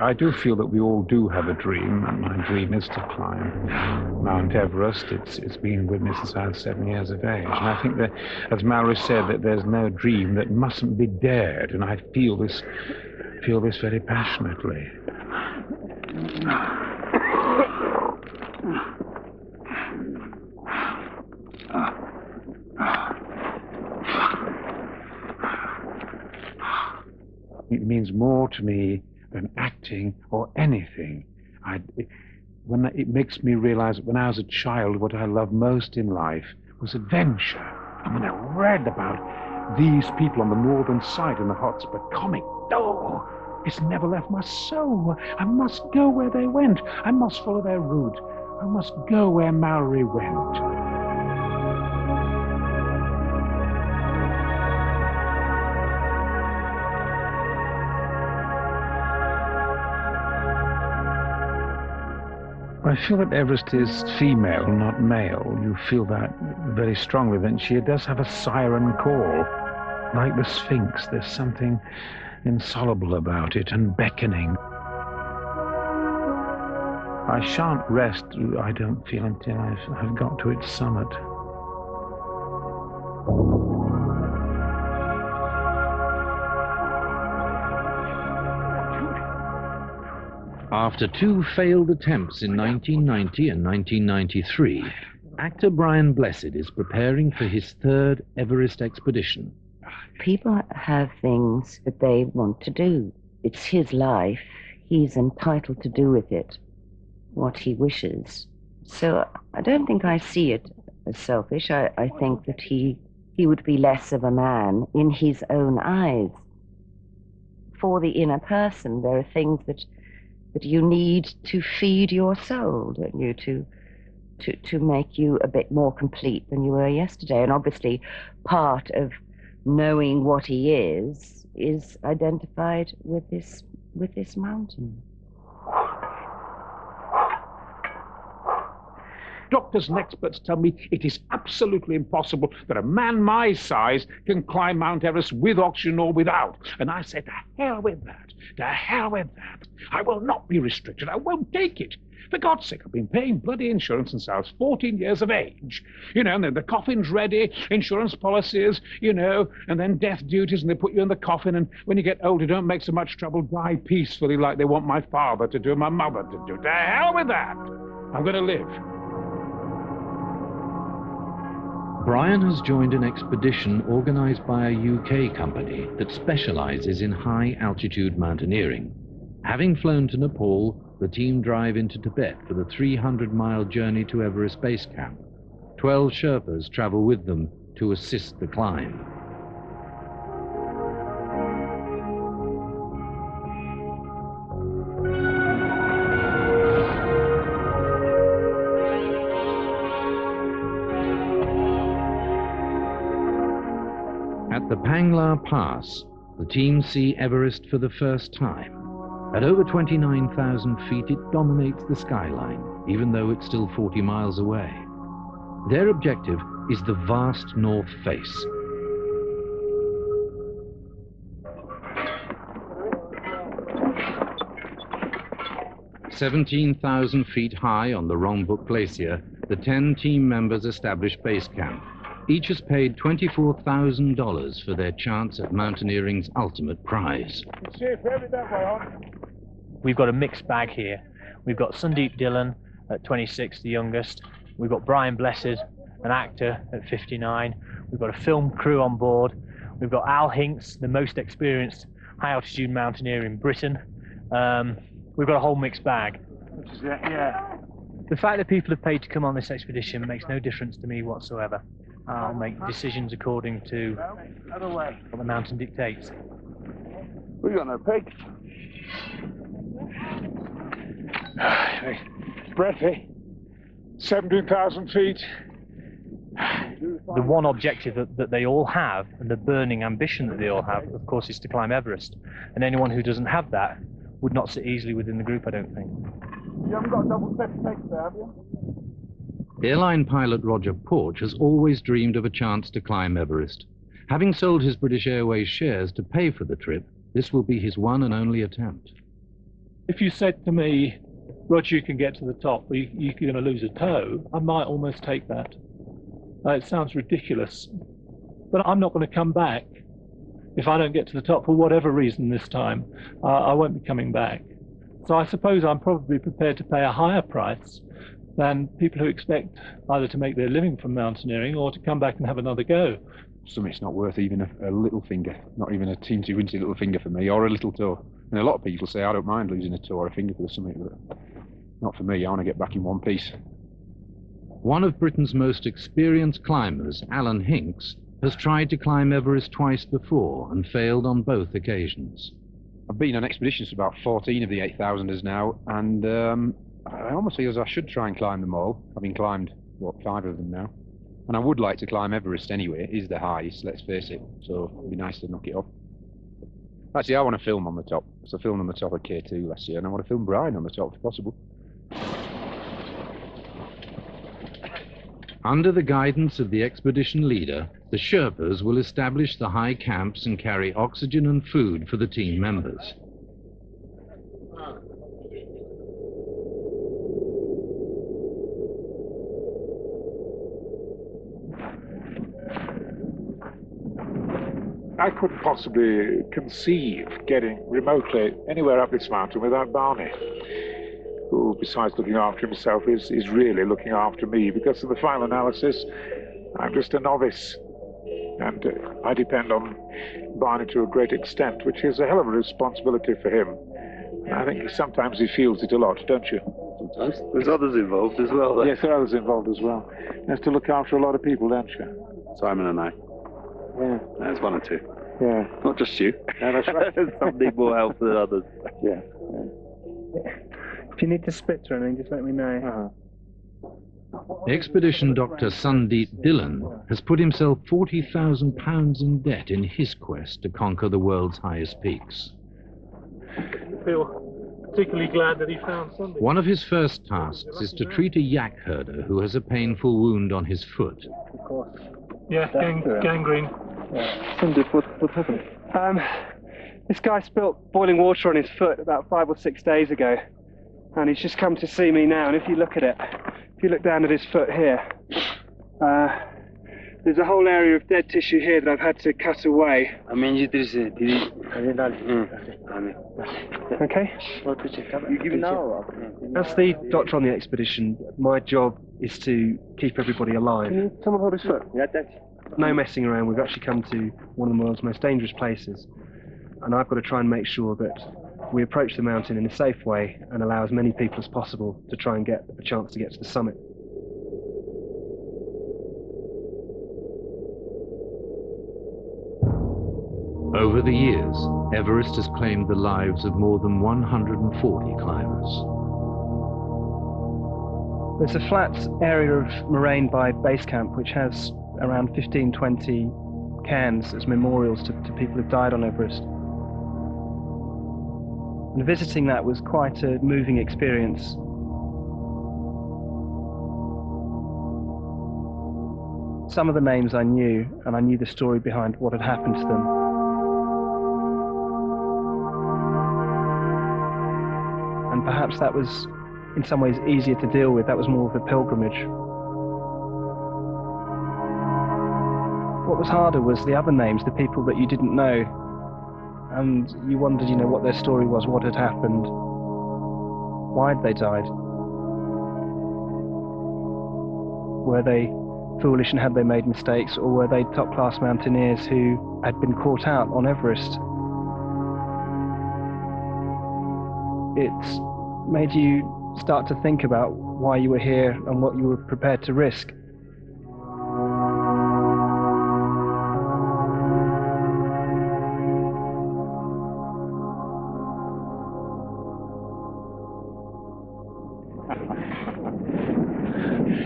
I do feel that we all do have a dream, and my dream is to climb Mount Everest. It's been with me since I was 7 years of age. And I think that, as Mallory said, that there's no dream that mustn't be dared, and I feel this very passionately. It means more to me than acting or anything. It makes me realize that when I was a child, what I loved most in life was adventure. And when I read about these people on the northern side in the Hotspur comic, it's never left my soul. I must go where they went. I must follow their route. I must go where Mallory went. I feel that Everest is female, not male. You feel that very strongly. Then she does have a siren call, like the Sphinx. There's something insoluble about it and beckoning. I shan't rest, I don't feel, until I've got to its summit. After two failed attempts in 1990 and 1993, actor Brian Blessed is preparing for his third Everest expedition. People have things that they want to do. It's his life. He's entitled to do with it what he wishes. So I don't think I see it as selfish. I think that he would be less of a man in his own eyes. For the inner person, there are things that you need to feed your soul, don't you, to make you a bit more complete than you were yesterday. And obviously part of knowing what he is identified with this mountain. Doctors and experts tell me it is absolutely impossible that a man my size can climb Mount Everest with oxygen or without. And I said, to hell with that. To hell with that. I will not be restricted. I won't take it. For God's sake, I've been paying bloody insurance since I was 14 years of age. You know, and then the coffin's ready, insurance policies, you know, and then death duties, and they put you in the coffin, and when you get older, don't make so much trouble, die peacefully like they want my father to do, my mother to do. To hell with that. I'm going to live. Brian has joined an expedition organized by a UK company that specializes in high-altitude mountaineering. Having flown to Nepal, the team drive into Tibet for the 300-mile journey to Everest Base Camp. 12 Sherpas travel with them to assist the climb. At the Pangla Pass, the team see Everest for the first time. At over 29,000 feet, it dominates the skyline, even though it's still 40 miles away. Their objective is the vast north face. "17,000 feet high on the Rongbuk Glacier, the 10 team members establish base camp. Each has paid $24,000 for their chance at mountaineering's ultimate prize. We've got a mixed bag here. We've got Sandeep Dillon at 26, the youngest. We've got Brian Blessed, an actor, at 59. We've got a film crew on board. We've got Al Hinks, the most experienced high-altitude mountaineer in Britain. We've got a whole mixed bag. Yeah. The fact that people have paid to come on this expedition makes no difference to me whatsoever. I'll make decisions according to what the mountain dictates. We got no pigs. Breathy. 17,000 feet. The one objective that they all have, and the burning ambition that they all have, of course, is to climb Everest. And anyone who doesn't have that would not sit easily within the group, I don't think. You haven't got a double step pigs there, have you? Airline pilot Roger Porch has always dreamed of a chance to climb Everest. Having sold his British Airways shares to pay for the trip, this will be his one and only attempt. If you said to me, Roger, you can get to the top, but you're going to lose a toe, I might almost take that. It sounds ridiculous, but I'm not going to come back. If I don't get to the top for whatever reason this time, I won't be coming back. So I suppose I'm probably prepared to pay a higher price than people who expect either to make their living from mountaineering or to come back and have another go. Something's not worth even a little finger, not even a teensy-weensy little finger for me, or a little toe. And a lot of people say, I don't mind losing a toe or a finger for something, but not for me. I want to get back in one piece. One of Britain's most experienced climbers, Alan Hinks, has tried to climb Everest twice before and failed on both occasions. I've been on expeditions to about 14 of the 8,000ers now, and I almost feel as I should try and climb them all, having climbed, what, 5 of them now. And I would like to climb Everest anyway. It is the highest, let's face it, so it'd be nice to knock it off. Actually, I want to film on the top. So I filmed on the top of K2 last year, and I want to film Brian on the top if possible. Under the guidance of the expedition leader, the Sherpas will establish the high camps and carry oxygen and food for the team members. I couldn't possibly conceive getting remotely anywhere up this mountain without Barney, who, besides looking after himself, is really looking after me, because in the final analysis, I'm just a novice, and I depend on Barney to a great extent, which is a hell of a responsibility for him. And I think sometimes he feels it a lot, don't you? Sometimes. There's others involved as well. Yes, there are others involved as well. You have to look after a lot of people, don't you? Simon and I. Yeah. There's one or two. Yeah. Not just you. No, that's right. Some need more help than others. Yeah. If you need to split or anything, just let me know. Expedition Dr. Sandeep Dillon has put himself £40,000 in debt in his quest to conquer the world's highest peaks. I feel particularly glad that he found something. One of his first tasks is to treat a yak herder who has a painful wound on his foot. Of course. Yeah, gangrene. Sandeep, what happened? This guy spilt boiling water on his foot about 5 or 6 days ago, and he's just come to see me now. And if you look at it, if you look down at his foot here, there's a whole area of dead tissue here that I've had to cut away. Okay? You give it now? As the doctor on the expedition, my job is to keep everybody alive. Can someone hold his foot? Yeah, that's... No messing around. We've actually come to one of the world's most dangerous places, and I've got to try and make sure that we approach the mountain in a safe way and allow as many people as possible to try and get a chance to get to the summit. Over the years, Everest has claimed the lives of more than 140 climbers. There's a flat area of moraine by base camp which has around 15-20 cairns as memorials to people who've died on Everest. And visiting that was quite a moving experience. Some of the names I knew, and I knew the story behind what had happened to them. And perhaps that was, in some ways, easier to deal with. That was more of a pilgrimage. What was harder was the other names, the people that you didn't know. And you wondered, what their story was, what had happened, why had they died? Were they foolish and had they made mistakes, or were they top-class mountaineers who had been caught out on Everest? It's made you start to think about why you were here and what you were prepared to risk.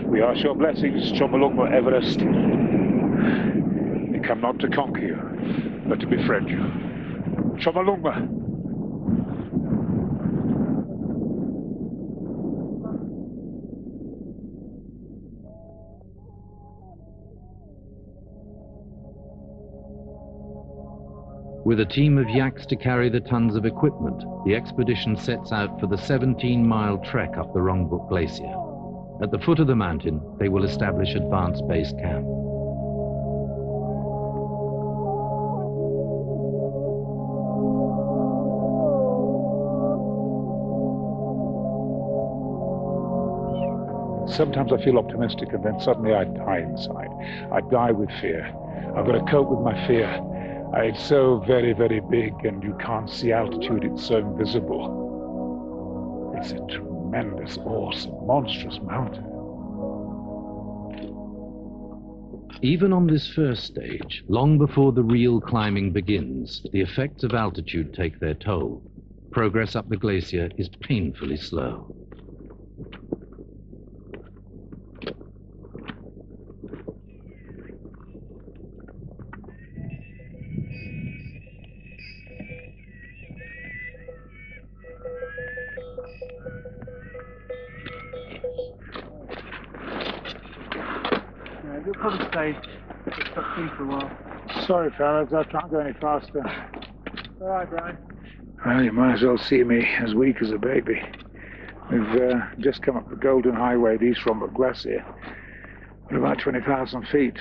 We ask your blessings, Mount Everest. We come not to conquer you, but to befriend you. Chomolungma. With a team of yaks to carry the tons of equipment, the expedition sets out for the 17-mile trek up the Rongbuk Glacier. At the foot of the mountain, they will establish advanced base camp. Sometimes I feel optimistic, and then suddenly I die inside. I die with fear. I've got to cope with my fear. It's so very, very big, and you can't see altitude. It's so invisible. It's a tremendous, awesome, monstrous mountain. Even on this first stage, long before the real climbing begins, the effects of altitude take their toll. Progress up the glacier is painfully slow. You'll probably stay stuck in for a while. Sorry, fellas, I can't go any faster. All right, Brian. Well, you might as well see me as weak as a baby. We've just come up the Golden Highway, the East Rongbuk Glacier. We're about 20,000 feet.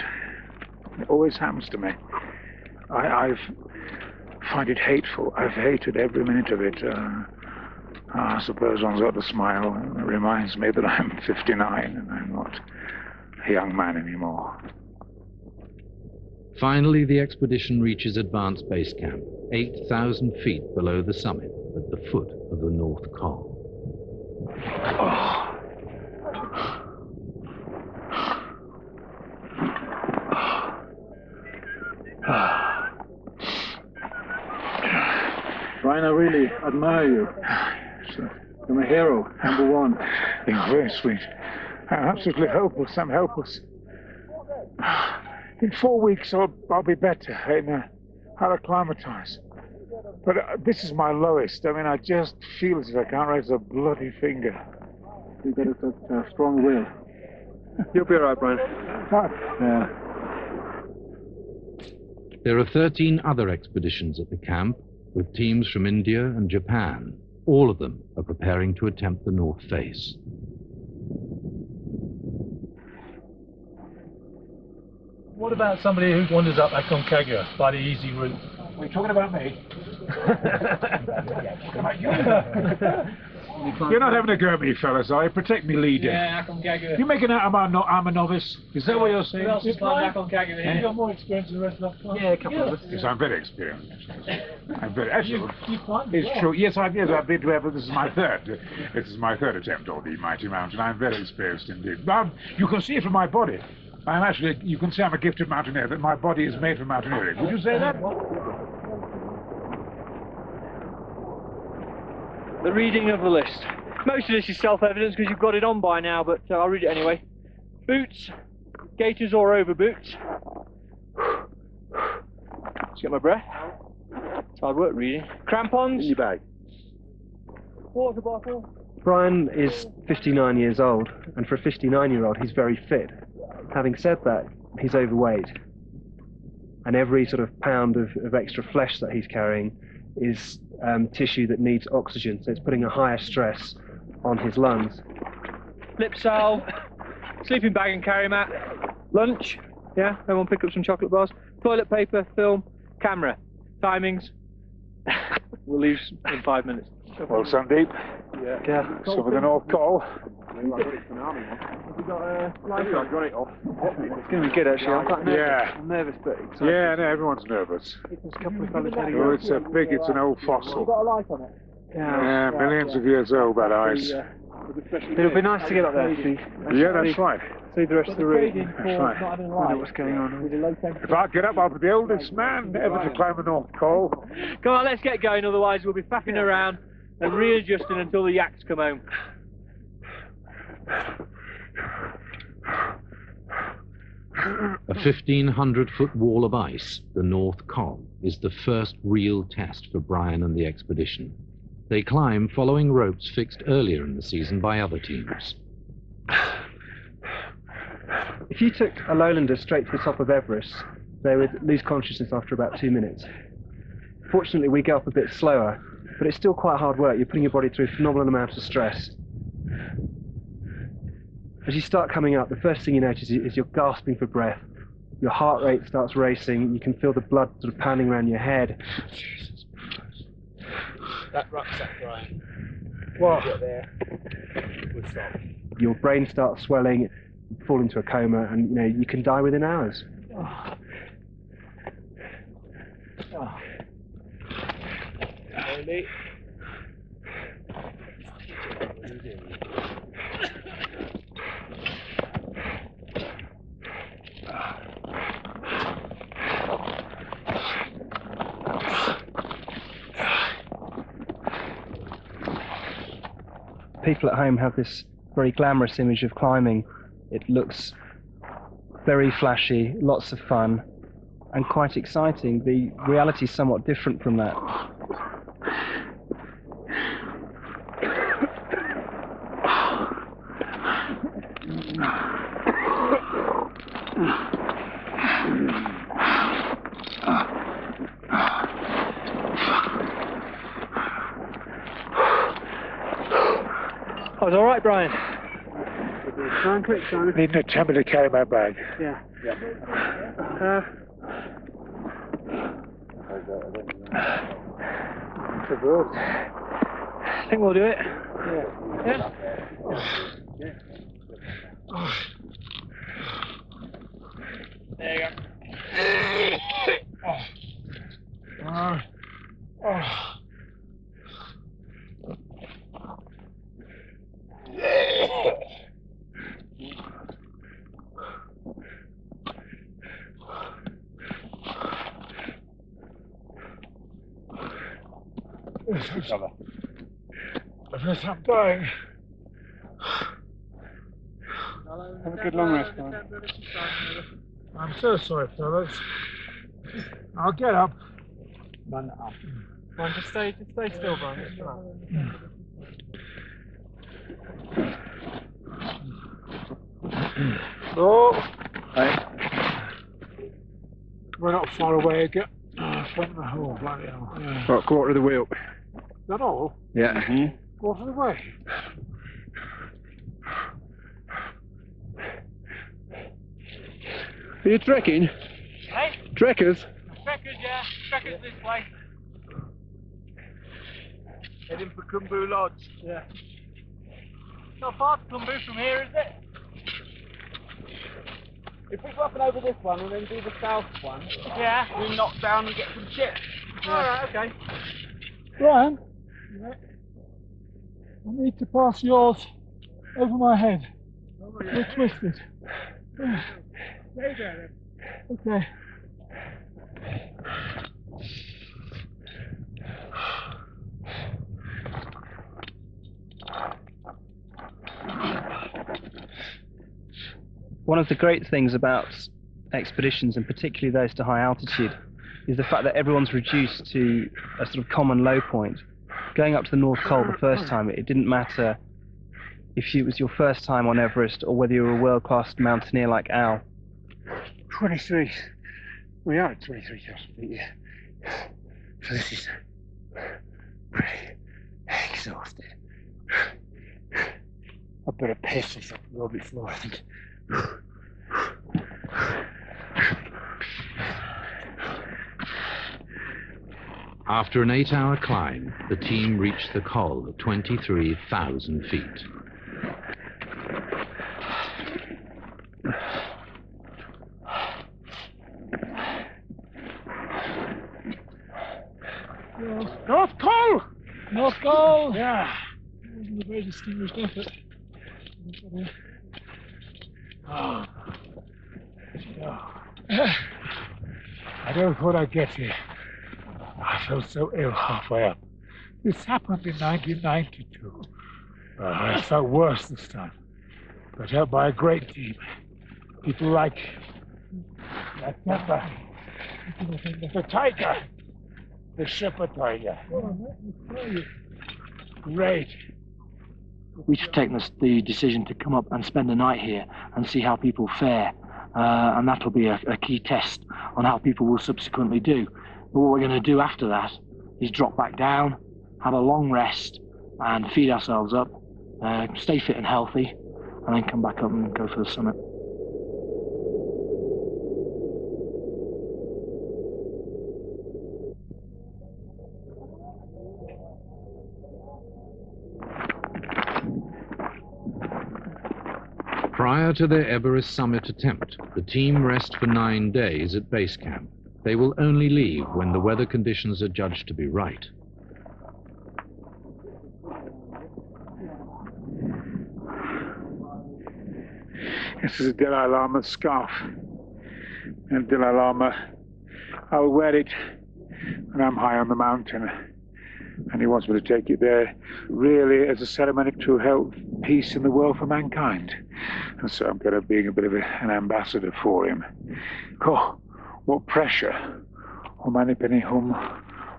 It always happens to me. I find it hateful. I've hated every minute of it. I suppose one's got to smile. It reminds me that I'm 59 and I'm not a young man anymore. Finally, the expedition reaches advanced base camp, 8,000 feet below the summit at the foot of the North Col. Brian, I really admire you. You're my hero, number one. You're very sweet. I'm absolutely hopeless. I'm helpless. In 4 weeks, I'll be better. I'll acclimatize. But this is my lowest. I mean, I just feel as if I can't raise a bloody finger. You've got a strong will. You'll be all right, Brian. Yeah. There are 13 other expeditions at the camp, with teams from India and Japan. All of them are preparing to attempt the North Face. What about somebody who wanders up Aconcagua by the easy route? Are you talking about me? You're not having a go at me, fellas, are you? Protect me, leader. Yeah, Aconcagua. You making out I'm a novice? Is that what you're saying? Who else has climbed Aconcagua? You've got more experience than the rest of us. Yeah, a couple of us. Yes, I'm very experienced. I'm very. Actually, You climbed it's well. true. Yes, I've been to Everest. This is my third. This is my third attempt on the mighty mountain. I'm very experienced indeed. You can see it from my body. I'm actually. You can see I'm a gifted mountaineer. That my body is made for mountaineering. Would you say that? The reading of the list. Most of this is self-evident because you've got it on by now, but I'll read it anyway. Boots, gaiters or over boots. Just get my breath. It's hard work reading. Crampons. In your bag. Water bottle. Brian is 59 years old, and for a 59-year-old, he's very fit. Having said that, he's overweight. And every sort of pound of extra flesh that he's carrying is tissue that needs oxygen, so it's putting a higher stress on his lungs. Lip salve. Sleeping bag and carry mat. Lunch. Yeah, everyone pick up some chocolate bars. Toilet paper, film, camera. Timings. We'll leave in 5 minutes. Well, Sandeep. Yeah. So for the North Col. Have you got a life on? Got it off. It's going to be good, actually. I'm quite nervous. Yeah. I'm nervous, but excited. Yeah, no, everyone's nervous. There's a couple of fellas heading Oh, out. it's it's an old fossil. Got a light on it. Yeah, millions of years old, that ice. It'll be nice to get up there, see. Yeah, that's right. See the rest of the route. That's right. Find out what's going on. If I get up, I'll be the oldest man ever to climb the North Col. Come on, let's get going, otherwise we'll be faffing around and readjusting until the yaks come home. A 1,500-foot wall of ice, the North Col, is the first real test for Brian and the expedition. They climb following ropes fixed earlier in the season by other teams. If you took a lowlander straight to the top of Everest, they would lose consciousness after about 2 minutes. Fortunately, we go up a bit slower, but it's still quite hard work. You're putting your body through a phenomenal amount of stress. As you start coming up, the first thing you notice is you're gasping for breath. Your heart rate starts racing. You can feel the blood sort of pounding around your head. Jesus Christ. That rucksack, Brian. What? Get there. We'll stop. Your brain starts swelling, you fall into a coma, and you can die within hours. Oh. Oh. Slowly. People at home have this very glamorous image of climbing. It looks very flashy, lots of fun, and quite exciting. The reality is somewhat different from that. I was all right, Brian. Try and quick, Simon. Need to tell me to carry my bag. Yeah. I think we'll do it. Yeah. There you go. I guess I'm dying. Have a good long rest, guys. I'm so sorry, fellas. I'll get up. Run up. Brian, just stay still, Brian. Just run up. Oh, Right. we're not far away again. From the hole, bloody hell. About a quarter of the way up. Is that all? Yeah. Quarter of the way. Are you trekking? Hey? Trekkers? Trekkers, yeah. Trekkers this way. Heading for Kumbu Lodge. Yeah. Not far to Kumbu from here, is it? If we go up and over this one and then do the south one, yeah, we knock down and get some chips. Yeah. Alright, okay. Brian, I need to pass yours over my head. We're twisted. Stay there then. Okay. One of the great things about expeditions, and particularly those to high altitude, is the fact that everyone's reduced to a sort of common low point. Going up to the North Col the first time, it didn't matter if it was your first time on Everest or whether you were a world-class mountaineer like Al. 23. We are at 23,000 feet, yeah. So this is pretty exhausting. I better piss this up a little before I think. After an 8-hour climb, the team reached the col at 23,000 feet. North Col! North Col! Yeah. It wasn't a very distinguished effort. Oh. I don't know what I get here. I felt so ill halfway up. This happened in 1992. I felt worse this time, but helped by a great team. People like Pepper, the Tiger, the Shepherd Tiger. Great. We should take the decision to come up and spend the night here and see how people fare, and that'll be a key test on how people will subsequently do. But what we're going to do after that is drop back down, have a long rest, and feed ourselves up, stay fit and healthy, and then come back up and go for the summit. Prior to their Everest summit attempt, the team rest for 9 days at base camp. They will only leave when the weather conditions are judged to be right. This is a Dalai Lama scarf. And Dalai Lama, I will wear it when I'm high on the mountain. And he wants me to take it there, really, as a ceremony to help peace in the world for mankind. And so I'm kind of being a bit of an ambassador for him. Oh, what pressure. Om mani padme hum.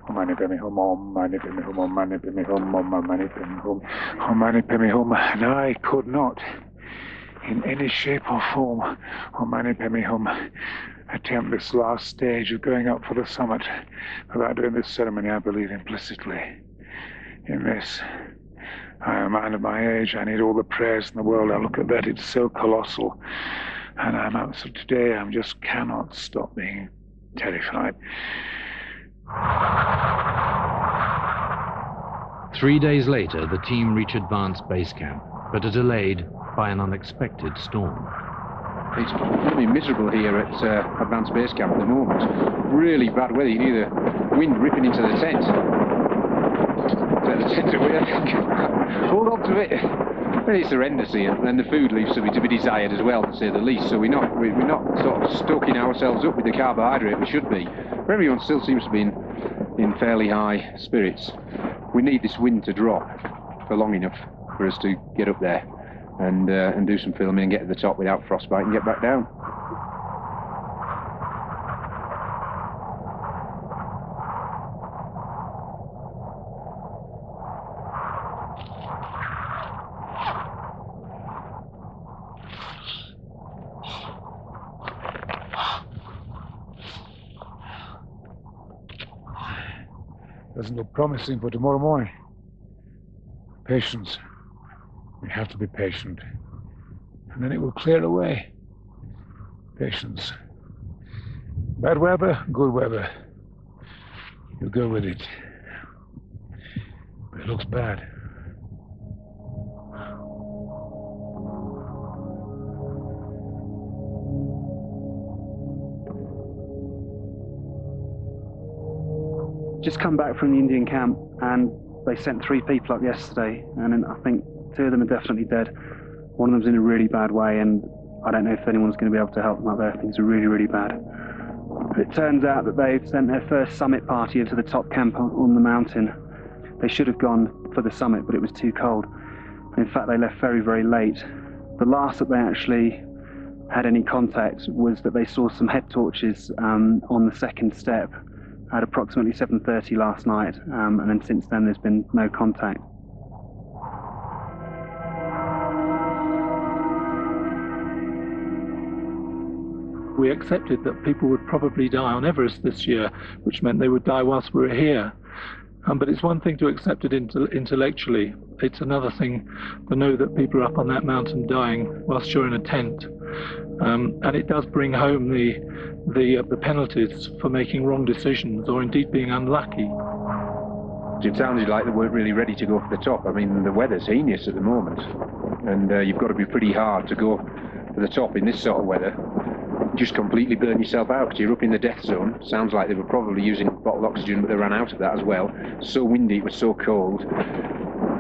Om mani padme hum. Om mani padme hum. Om mani padme hum. Om mani padme hum. Om mani padme hum. And I could not, in any shape or form, Om mani padme hum, attempt this last stage of going up for the summit without doing this ceremony. I believe implicitly in this. I am a man of my age. I need all the prayers in the world. I look at that, it's so colossal. And I'm out, so today I just cannot stop being terrified. 3 days later, the team reach advanced base camp, but are delayed by an unexpected storm. It's really miserable here at advanced base camp at the moment. Really bad weather. You can hear the wind ripping into the tent. Take the tent away, I think. Hold on to it. And it's horrendous here, and the food leaves something to be desired as well, to say the least. So we're not sort of stoking ourselves up with the carbohydrate we should be. But everyone still seems to be in fairly high spirits. We need this wind to drop for long enough for us to get up there and do some filming and get to the top without frostbite and get back down. Doesn't look promising for tomorrow morning. Patience. We have to be patient. And then it will clear away. Patience. Bad weather, good weather. You go with it. But it looks bad. Just come back from the Indian camp, and they sent 3 people up yesterday, and I think 2 of them are definitely dead. One of them's in a really bad way, and I don't know if anyone's going to be able to help them up there. Things are really, really bad. It turns out that they've sent their first summit party into the top camp on the mountain. They should have gone for the summit, but it was too cold. In fact, they left very, very late. The last that they actually had any contact was that they saw some head torches on the second step at approximately 7:30 last night, and then since then there's been no contact. We accepted that people would probably die on Everest this year, which meant they would die whilst we were here. But it's one thing to accept it intellectually. It's another thing to know that people are up on that mountain dying whilst you're in a tent. And it does bring home the penalties for making wrong decisions or indeed being unlucky. It sounded like they weren't really ready to go for the top. I mean, the weather's heinous at the moment, and you've got to be pretty hard to go for the top in this sort of weather. Just completely burn yourself out because you're up in the death zone. Sounds like they were probably using bottled oxygen, but they ran out of that as well. So windy, it was so cold.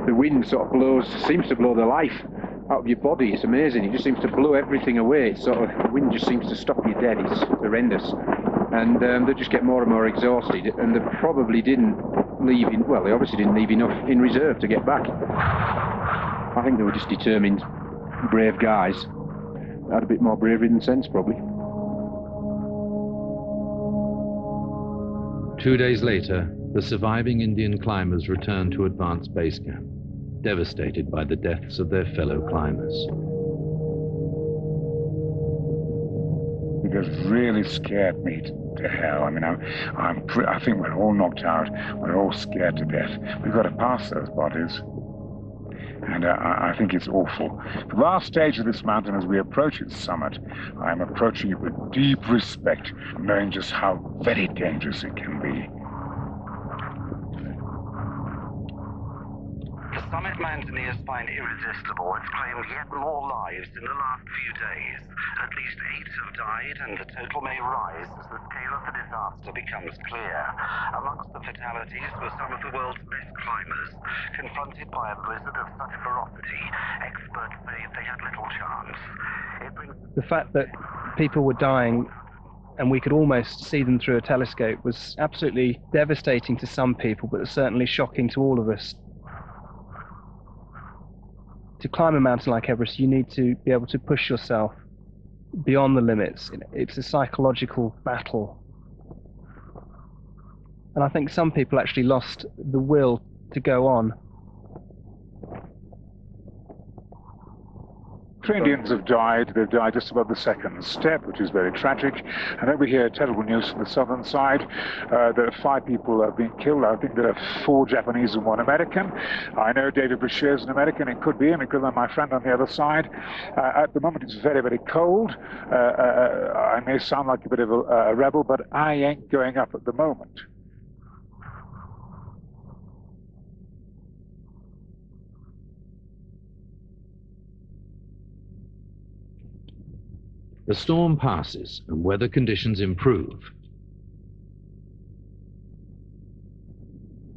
The wind sort of seems to blow the life out of your body. It's amazing. It just seems to blow everything away. It's sort of, the wind just seems to stop you dead. It's horrendous. And they just get more and more exhausted, and they probably didn't leave they obviously didn't leave enough in reserve to get back. I think they were just determined, brave guys. They had a bit more bravery than sense, probably. 2 days later, the surviving Indian climbers returned to advanced base camp, devastated by the deaths of their fellow climbers. It has really scared me. to hell. I mean, I think we're all knocked out. We're all scared to death. We've got to pass those bodies. And I think it's awful. The last stage of this mountain, as we approach its summit, I'm approaching it with deep respect, knowing just how very dangerous it can be. The summit mountaineers find irresistible. It's claimed yet more lives in the last few days. At least 8 have died, and the total may rise as the scale of the disaster becomes clear. Amongst the fatalities were some of the world's best climbers. Confronted by a blizzard of such ferocity, experts say they had little chance. The fact that people were dying and we could almost see them through a telescope was absolutely devastating to some people, but certainly shocking to all of us. To climb a mountain like Everest, you need to be able to push yourself beyond the limits. It's a psychological battle. And I think some people actually lost the will to go on. 3 Indians have died. They've died just above the second step, which is very tragic. And then we hear terrible news from the southern side. There are 5 people have been killed. I think there are 4 Japanese and 1 American. I know David Brashear is an American. It could be him. It could be my friend on the other side. At the moment, it's very, very cold. I may sound like a bit of a rebel, but I ain't going up at the moment. The storm passes and weather conditions improve.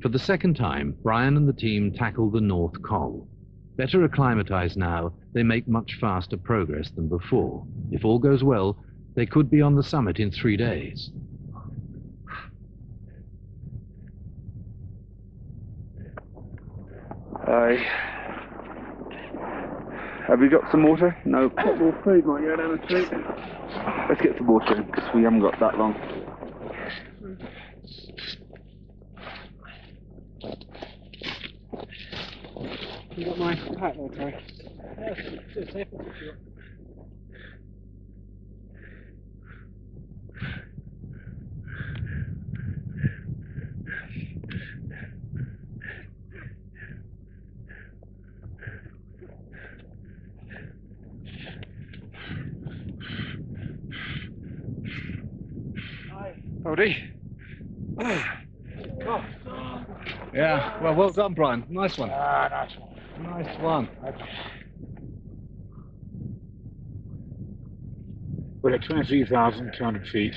For the second time, Brian and the team tackle the North Col. Better acclimatized now, they make much faster progress than before. If all goes well, they could be on the summit in 3 days. Have we got some water? No. Got more food, might go down the street. Let's get some water because we haven't got that long. You got my hat there, Terry? Yeah, it's safe. Howdy. Yeah, well done, Brian. Nice one. Nice one. Nice one. We're at 23,200 feet.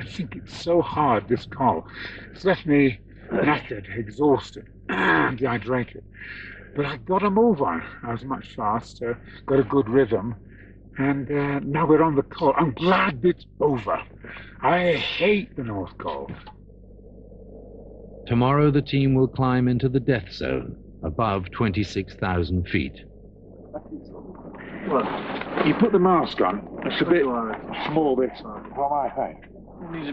I think it's so hard, this col. It's left me knackered, exhausted, dehydrated. But I've got to move on. I was much faster, got a good rhythm. And now we're on the col. I'm glad it's over. I hate the North Col. Tomorrow the team will climb into the death zone, above 26,000 feet. Well, you put the mask on. It's a bit small, this for my height.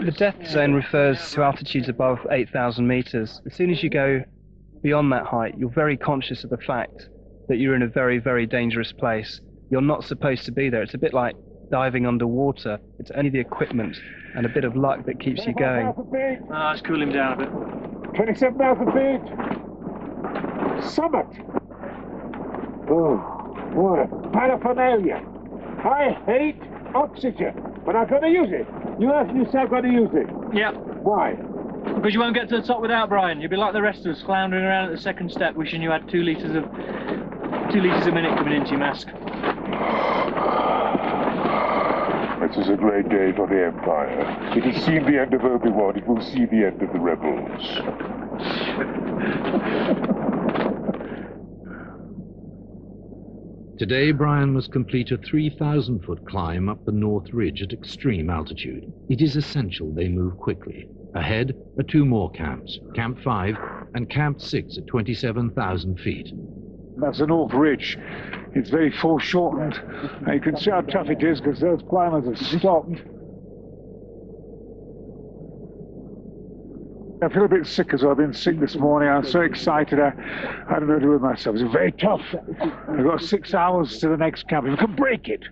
The death zone refers to altitudes above 8,000 meters. As soon as you go beyond that height, you're very conscious of the fact that you're in a very, very dangerous place. You're not supposed to be there. It's a bit like diving underwater. It's only the equipment and a bit of luck that keeps you going. Let's cool him down a bit. 27,000 feet. Summit. Oh, what a paraphernalia. I hate oxygen, but I've got to use it. You said I've got to use it. Yep. Why? Because you won't get to the top without Brian. You'll be like the rest of us, floundering around at the second step, wishing you had 2 litres a minute coming into your mask. This is a great day for the Empire. It has seen the end of Obi-Wan. It will see the end of the rebels. Today, Brian must complete a 3,000-foot climb up the North Ridge at extreme altitude. It is essential they move quickly. Ahead are 2 more camps, Camp 5 and Camp 6 at 27,000 feet. That's the North Ridge. It's very foreshortened. You can see how tough it is because those climbers have stopped. I feel a bit sick as well. I've been sick this morning. I'm so excited. I don't know what to do with myself. It's very tough. I've got 6 hours to the next camp. If I can break it,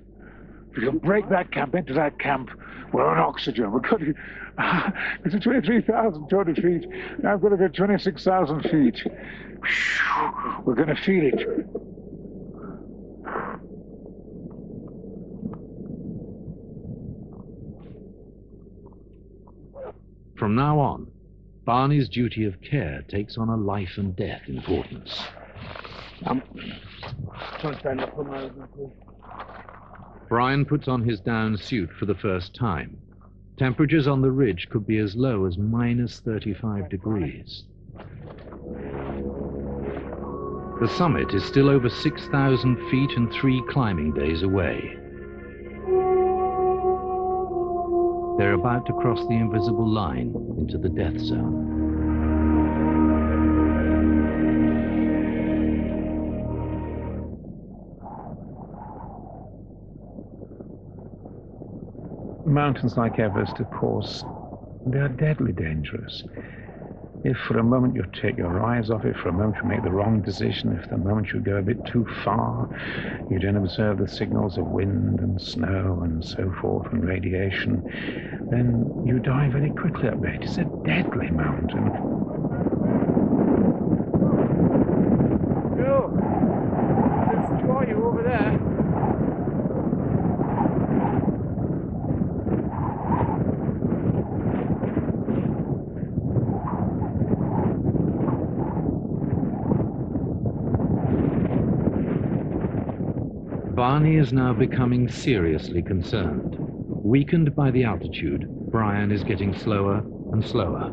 We can break that camp into that camp. We're on oxygen. We're going to... It's at 23,200 feet. Now I've got to go 26,000 feet. We're going to feel it. From now on, Barney's duty of care takes on a life and death importance. Trying to stand up for my please. Brian puts on his down suit for the first time. Temperatures on the ridge could be as low as minus 35 degrees. The summit is still over 6,000 feet and 3 climbing days away. They're about to cross the invisible line into the death zone. Mountains like Everest, of course, they are deadly dangerous. If for a moment you take your eyes off it, for a moment you make the wrong decision, if the moment you go a bit too far, you don't observe the signals of wind and snow and so forth and radiation, then you die very quickly up there. It is a deadly mountain. Bill, let's join you over there. Barney is now becoming seriously concerned. Weakened by the altitude, Brian is getting slower and slower.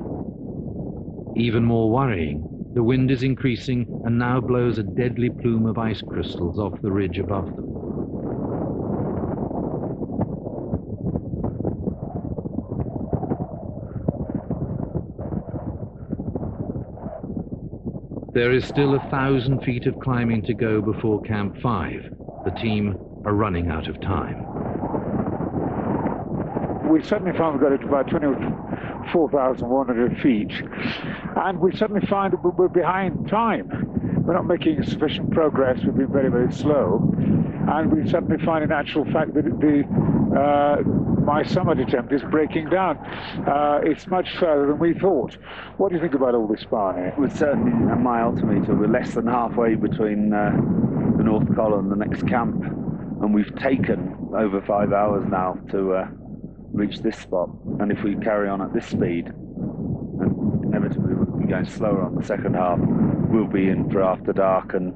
Even more worrying, the wind is increasing and now blows a deadly plume of ice crystals off the ridge above them. There is still 1,000 feet of climbing to go before Camp 5. The team are running out of time. We suddenly found we've got it to about 24,100 feet, and we suddenly find that we're behind time. We're not making sufficient progress. We've been very, very slow, and we suddenly find in actual fact that my summit attempt is breaking down. It's much further than we thought. What do you think about all this, Barney? We're certainly a mile altimeter. We're less than halfway between the North Col and the next camp, and we've taken over 5 hours now to reach this spot. And if we carry on at this speed, and inevitably we'll be going slower on the second half, we'll be in for after dark, and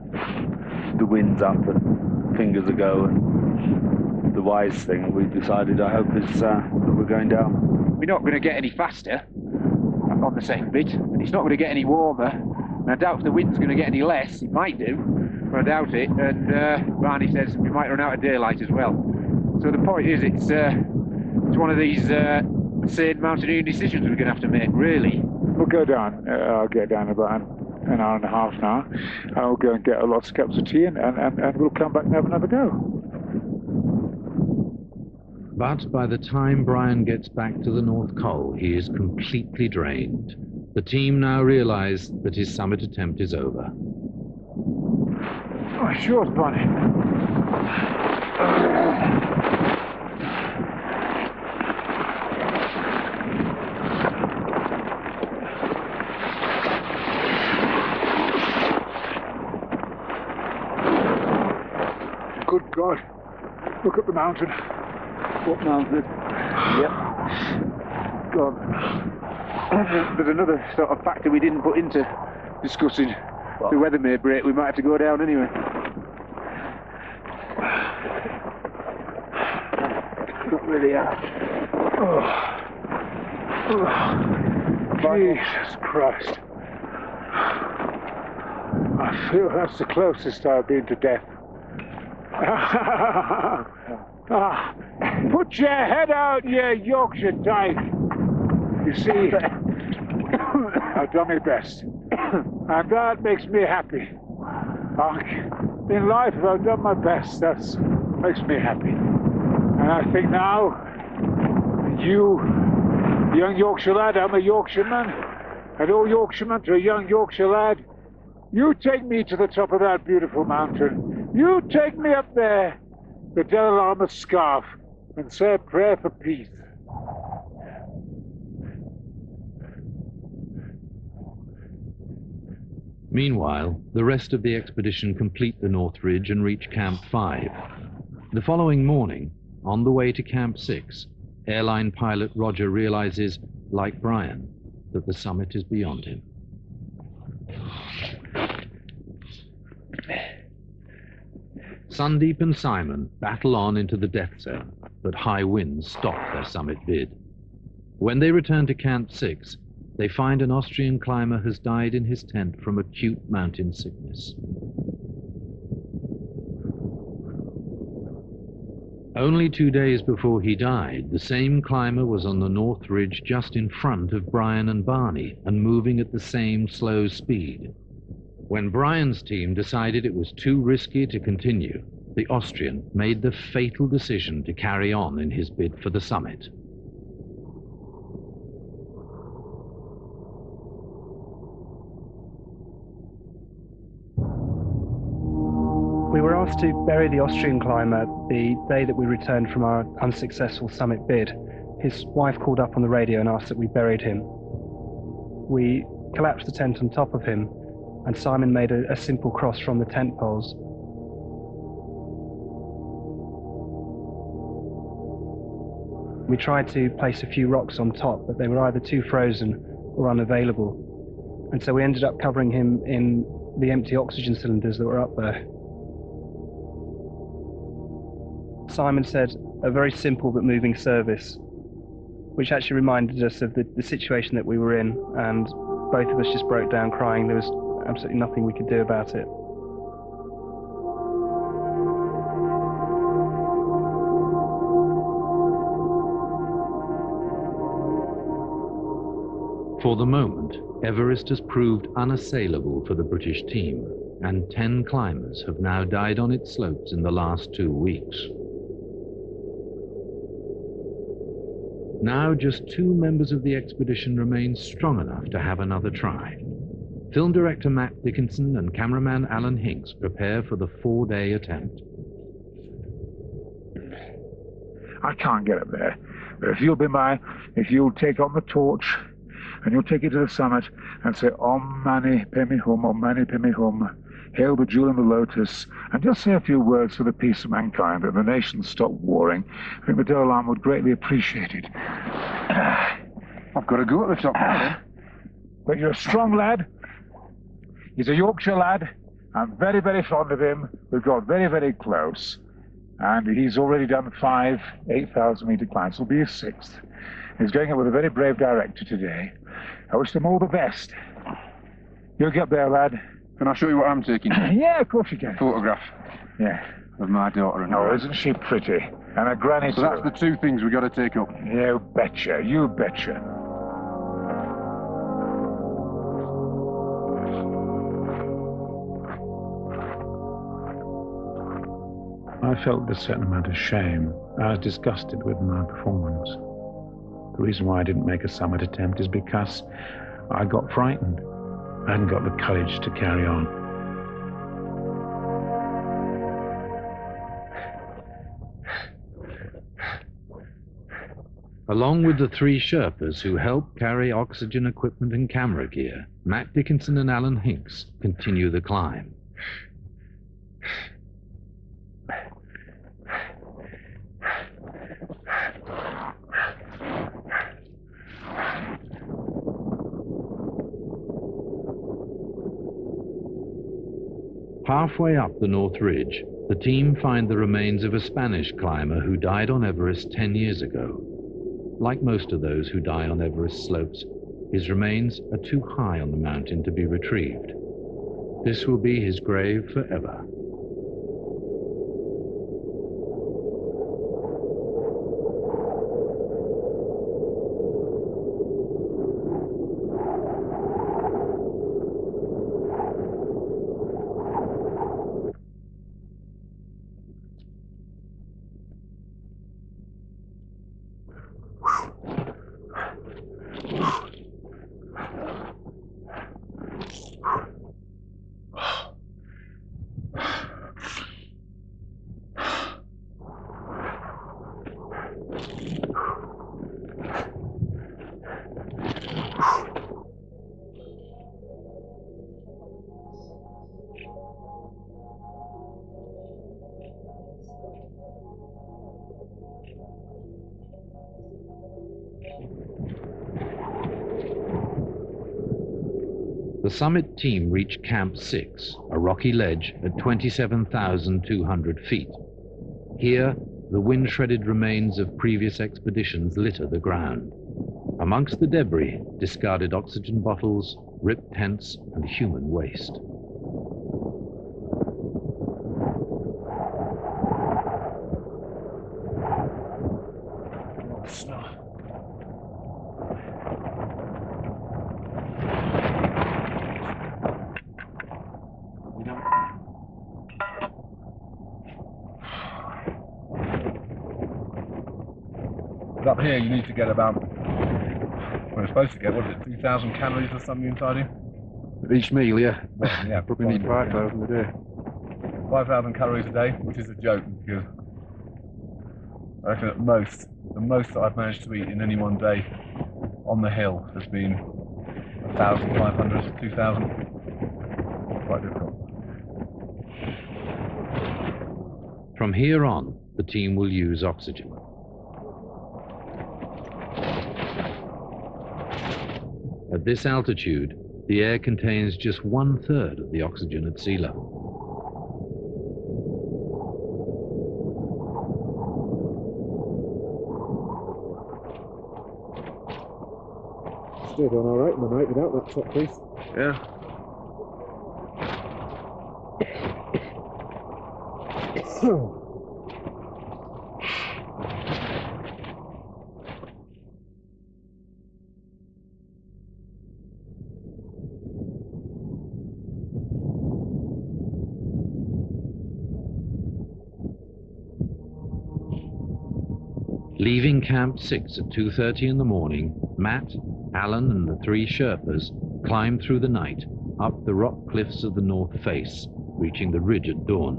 the wind's up and fingers a go. And the wise thing we've decided, I hope, is that we're going down. We're not going to get any faster on the second bit, and it's not going to get any warmer. And I doubt if the wind's going to get any less. It might do, but I doubt it. And Barney says we might run out of daylight as well. So the point is, it's one of these insane mountaineering decisions we're going to have to make, really. We'll go down. I'll get down about an hour and a half now. I'll go and get lots of cups of tea, and we'll come back and have another go. But by the time Brian gets back to the North Col, he is completely drained. The team now realize that his summit attempt is over. Oh, sure, Barney. Good God. Look at the mountain. What mountain? Yep. God. There's another sort of factor we didn't put into discussing. What? The weather may break, we might have to go down anyway. Not really. Jesus Christ. I feel that's the closest I've been to death. Put your head out, you Yorkshire dyke. You see, I've done my best, and that makes me happy. In life, if I've done my best, that makes me happy. And I think now, you, young Yorkshire lad, I'm a Yorkshireman, and all Yorkshiremen to a young Yorkshire lad, you take me to the top of that beautiful mountain. You take me up there, the Delalarma Scarf, and say a prayer for peace. Meanwhile, the rest of the expedition complete the North Ridge and reach Camp 5. The following morning, on the way to Camp 6, airline pilot Roger realizes, like Brian, that the summit is beyond him. Sandeep and Simon battle on into the death zone, but high winds stop their summit bid. When they return to Camp 6, they find an Austrian climber has died in his tent from acute mountain sickness. Only 2 days before he died, the same climber was on the North Ridge just in front of Brian and Barney and moving at the same slow speed. When Brian's team decided it was too risky to continue, the Austrian made the fatal decision to carry on in his bid for the summit. We were asked to bury the Austrian climber the day that we returned from our unsuccessful summit bid. His wife called up on the radio and asked that we buried him. We collapsed the tent on top of him, and Simon made a simple cross from the tent poles. We tried to place a few rocks on top, but they were either too frozen or unavailable. And so we ended up covering him in the empty oxygen cylinders that were up there. Simon said a very simple but moving service, which actually reminded us of the situation that we were in, and both of us just broke down crying. There was absolutely nothing we could do about it. For the moment, Everest has proved unassailable for the British team, and 10 climbers have now died on its slopes in the last 2 weeks. Now just 2 members of the expedition remain strong enough to have another try. Film director Matt Dickinson and cameraman Alan Hinks prepare for the 4-day attempt. I can't get up there, but if you'll take on the torch and you'll take it to the summit and say Om Mani Padme Hum, Om Mani Padme Hum, hail the jewel and the lotus, and just say a few words for the peace of mankind, that the nations stop warring, I think the Dalai Lama would greatly appreciate it. I've got to go at the top now, But you're a strong lad. He's a Yorkshire lad. I'm very, very fond of him. We've got very, very close. And he's already done 5 8,000-meter climbs. It'll be his 6th. He's going up with a very brave director today. I wish them all the best. You'll get there, lad. Can I show you what I'm taking? Yeah, of course you can. Photograph. Yeah. Of my daughter and Oh, isn't she pretty? And a granny So that's the 2 things we got to take up. You betcha, you betcha. I felt a certain amount of shame. I was disgusted with my performance. The reason why I didn't make a summit attempt is because I got frightened. I hadn't got the courage to carry on. Along with the 3 Sherpas who help carry oxygen equipment and camera gear, Matt Dickinson and Alan Hinks continue the climb. Halfway up the North Ridge, the team find the remains of a Spanish climber who died on Everest 10 years ago. Like most of those who die on Everest slopes, his remains are too high on the mountain to be retrieved. This will be his grave forever. The summit team reached Camp 6, a rocky ledge at 27,200 feet. Here, the wind-shredded remains of previous expeditions litter the ground. Amongst the debris, discarded oxygen bottles, ripped tents, and human waste. Up here you need to get about, we're supposed to get, what is it, 2,000 calories or something inside you? Each meal, yeah. Well, yeah, Probably need 5,000 a day. 5,000 calories a day, which is a joke, because I reckon at the most that I've managed to eat in any one day on the hill has been 1,500, 2,000. Quite difficult. From here on, the team will use oxygen. At this altitude, the air contains just 1/3 of the oxygen at sea level. Still going all right in the night without that top piece. Yeah. Leaving Camp 6 at 2:30 in the morning, Matt, Alan, and the 3 Sherpas climbed through the night up the rock cliffs of the north face, reaching the ridge at dawn.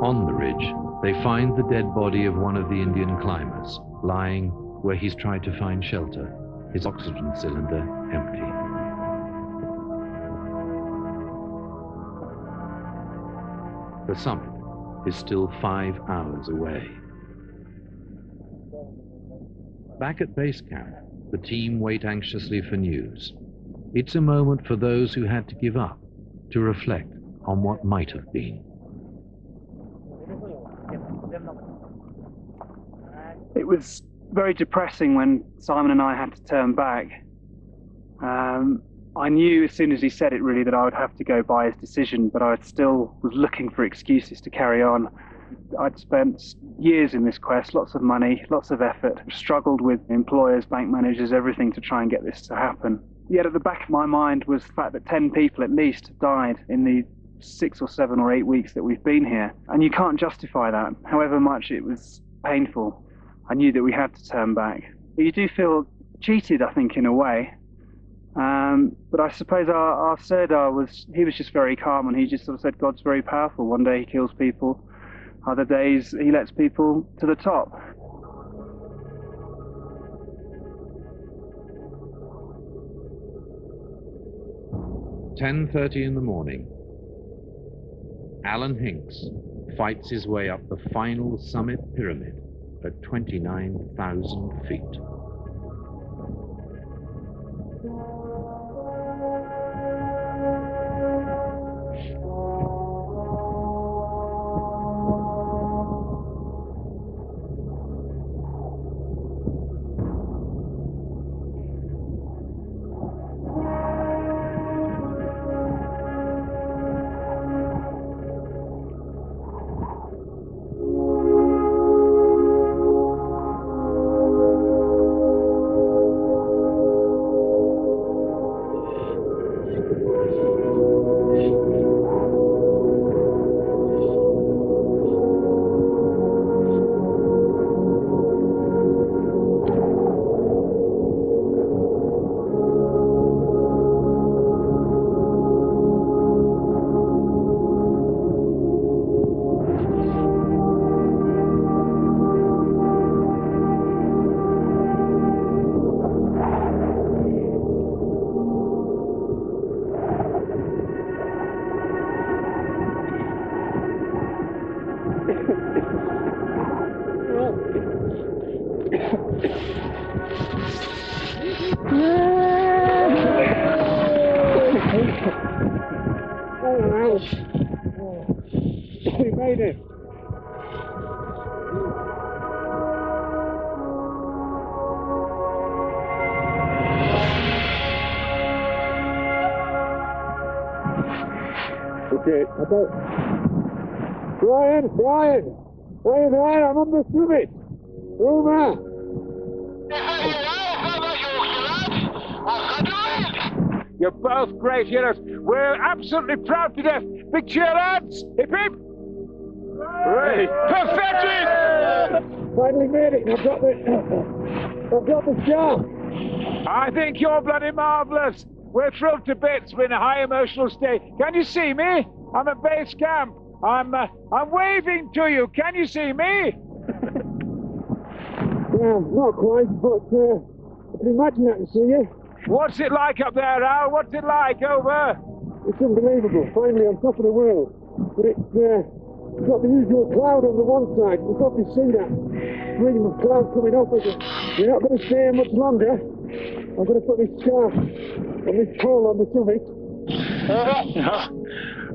On the ridge, they find the dead body of one of the Indian climbers, lying where he's tried to find shelter, his oxygen cylinder empty. The summit is still 5 hours away. Back at base camp, the team wait anxiously for news. It's a moment for those who had to give up, to reflect on what might have been. It was very depressing when Simon and I had to turn back. I knew as soon as he said it really that I would have to go by his decision, but I still was looking for excuses to carry on. I'd spent years in this quest, lots of money, lots of effort, struggled with employers, bank managers, everything to try and get this to happen. Yet at the back of my mind was the fact that 10 people at least have died in the 6 or 7 or 8 weeks that we've been here. And you can't justify that, however much it was painful. I knew that we had to turn back. You do feel cheated, I think, in a way. But I suppose our Sirdar was just very calm, and he just sort of said God's very powerful. One day he kills people, other days he lets people to the top. "10:30 in the morning. Alan Hinks fights his way up the final summit pyramid at 29,000 feet. We made it. Okay, Brian, I'm on the summit. Over. You're both great heroes. We're absolutely proud to death. Big cheer, lads. Hip hip. Hooray. Pathetic. Finally made it. I've got the scar. I think you're bloody marvellous. We're thrilled to bits. We're in a high emotional state. Can you see me? I'm at base camp. I'm waving to you. Can you see me? Well, not quite, but I can imagine I can see you. What's it like up there, Al? What's it like? Over. It's unbelievable. Finally on top of the world. But it's got the usual cloud on the one side. You can probably see that stream of cloud coming up. You're not going to stay here much longer. I'm going to put this scarf on this pole on the summit.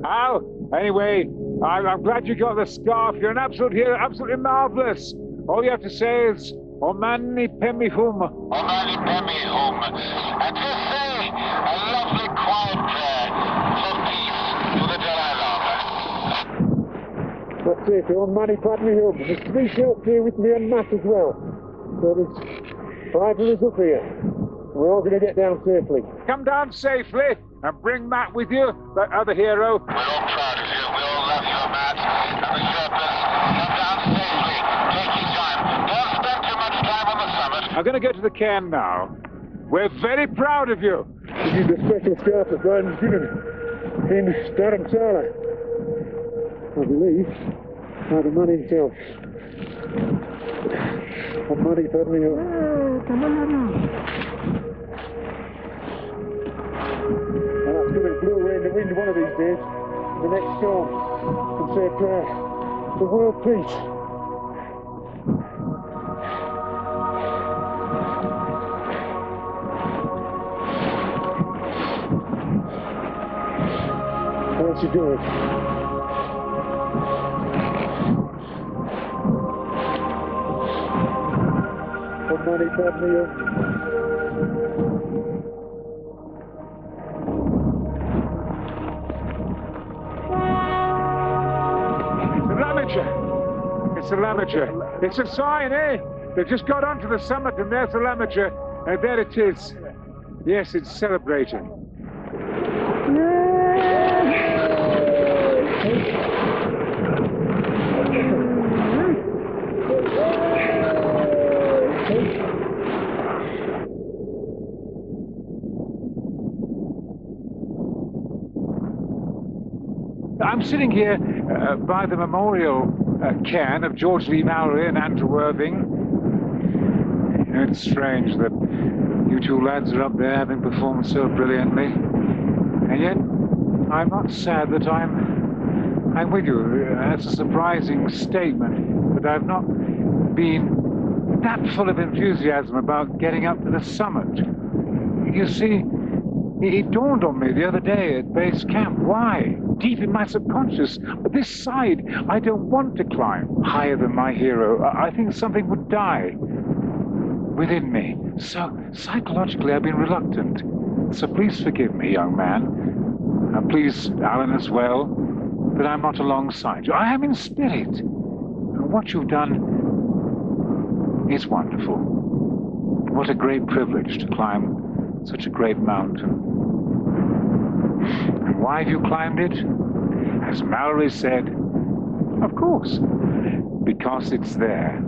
Al, anyway, I'm glad you got the scarf. You're an absolute hero, absolutely marvellous. All you have to say is, O mani padme hum. O mani padme hum. And to say a lovely quiet prayer for peace to the Dalai Lama. That's it, O mani padme hum. There's 3 shirts here with me and Matt as well. So there's 5 of us up here. We're all going to get down safely. Come down safely and bring Matt with you, that other hero. We're all proud of you. We all love you, Matt. And the Sherpas, come down safely. Take your time. Don't spend too much time on the summit. I'm going to go to the cairn now. We're very proud of you. This is the special scarf that Brian's given in Dharamsala. I believe by the man himself. The money padme hum. It's going to blow away in the wind one of these days. The next storm. And say a prayer for world peace. How else you doing? For money, padme hum. It's a lamature. It's a sign, eh? They've just got onto the summit and there's the lamature. And there it is. Yes, it's celebrating. I'm sitting here by the memorial cairn of George Lee Mallory and Andrew Worthing. You know, it's strange that you two lads are up there having performed so brilliantly. And yet, I'm not sad that I'm with you. That's a surprising statement, but I've not been that full of enthusiasm about getting up to the summit. You see, it dawned on me the other day at base camp. Why? Deep in my subconscious, this side, I don't want to climb higher than my hero. I think something would die within me. So, psychologically, I've been reluctant. So please forgive me, young man. And please, Alan, as well, that I'm not alongside you. I am in spirit. What you've done is wonderful. What a great privilege to climb such a great mountain. And why have you climbed it? As Mallory said, of course, because it's there.